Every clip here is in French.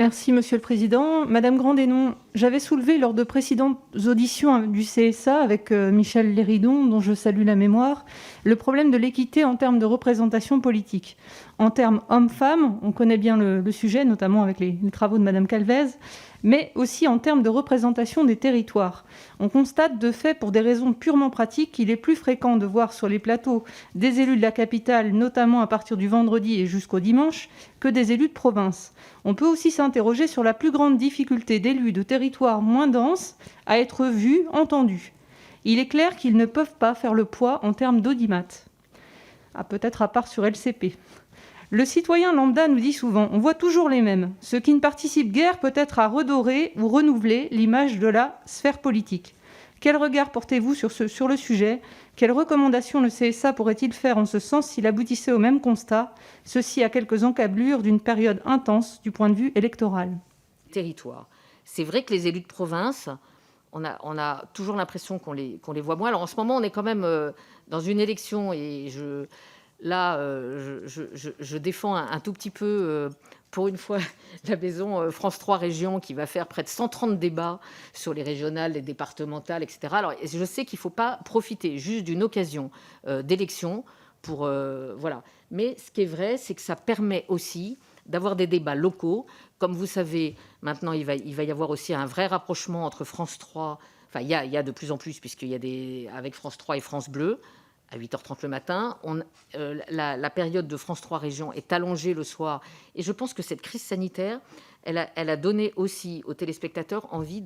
Merci Monsieur le Président. Madame Grandénon, j'avais soulevé lors de précédentes auditions du CSA avec Michel Léridon, dont je salue la mémoire, le problème de l'équité en termes de représentation politique. En termes hommes-femmes, on connaît bien le sujet, notamment avec les travaux de Madame Calvez, mais aussi en termes de représentation des territoires. On constate de fait, pour des raisons purement pratiques, qu'il est plus fréquent de voir sur les plateaux des élus de la capitale, notamment à partir du vendredi et jusqu'au dimanche, que des élus de province. On peut aussi s'interroger sur la plus grande difficulté d'élus de territoires moins denses à être vus, entendus. Il est clair qu'ils ne peuvent pas faire le poids en termes d'audimat. Peut-être à part sur LCP. Le citoyen lambda nous dit souvent « on voit toujours les mêmes », ce qui ne participe guère peut-être à redorer ou renouveler l'image de la sphère politique. Quel regard portez-vous sur le sujet? Quelles recommandations le CSA pourrait-il faire en ce sens s'il aboutissait au même constat, ceci à quelques encablures d'une période intense du point de vue électoral? Territoire. C'est vrai que les élus de province, on a toujours l'impression qu'on les voit moins. Alors en ce moment, on est quand même dans une élection et je défends un tout petit peu, pour une fois, la maison France 3 Régions qui va faire près de 130 débats sur les régionales, les départementales, etc. Alors je sais qu'il ne faut pas profiter juste d'une occasion d'élection pour... voilà. Mais ce qui est vrai, c'est que ça permet aussi d'avoir des débats locaux. Comme vous savez, maintenant, il va y avoir aussi un vrai rapprochement entre France 3, enfin, il y a de plus en plus, puisqu'il y a avec France 3 et France Bleu, à 8h30 le matin. La période de France 3 Régions est allongée le soir. Et je pense que cette crise sanitaire, elle a donné aussi aux téléspectateurs envie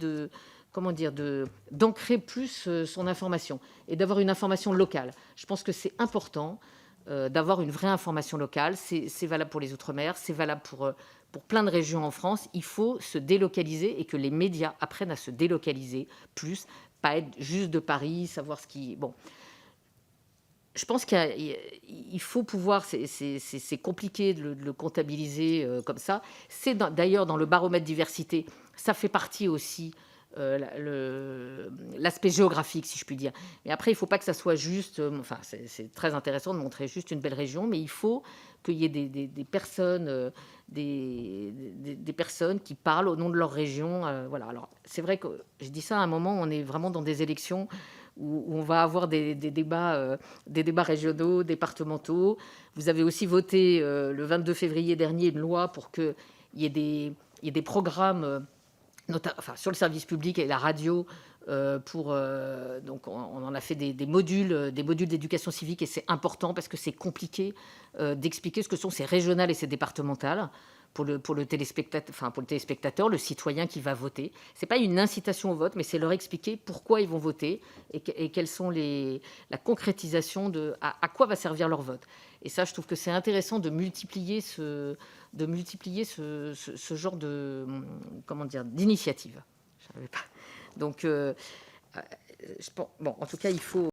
d'ancrer plus son information et d'avoir une information locale. Je pense que c'est important d'avoir une vraie information locale. C'est valable pour les Outre-mer, c'est valable pour plein de régions en France. Il faut se délocaliser et que les médias apprennent à se délocaliser plus, pas être juste de Paris, savoir ce qui... Bon. Je pense qu'il faut pouvoir, c'est compliqué de le comptabiliser comme ça. C'est d'ailleurs dans le baromètre diversité, ça fait partie aussi l'aspect géographique, si je puis dire. Mais après, il ne faut pas que ça soit juste... enfin, c'est très intéressant de montrer juste une belle région, mais il faut qu'il y ait des personnes, des personnes qui parlent au nom de leur région. Voilà. Alors, c'est vrai que je dis ça à un moment où on est vraiment dans des élections où on va avoir des débats régionaux, départementaux. Vous avez aussi voté le 22 février dernier une loi pour qu'il y ait des programmes sur le service public et la radio. Donc on en a fait des modules d'éducation civique et c'est important parce que c'est compliqué d'expliquer ce que sont ces régionales et ces départementales pour le téléspectateur, le citoyen qui va voter. C'est pas une incitation au vote, mais c'est leur expliquer pourquoi ils vont voter et quelles sont la concrétisation à quoi va servir leur vote. Et ça, je trouve que c'est intéressant de multiplier ce genre d'initiative. Donc, bon, en tout cas, il faut...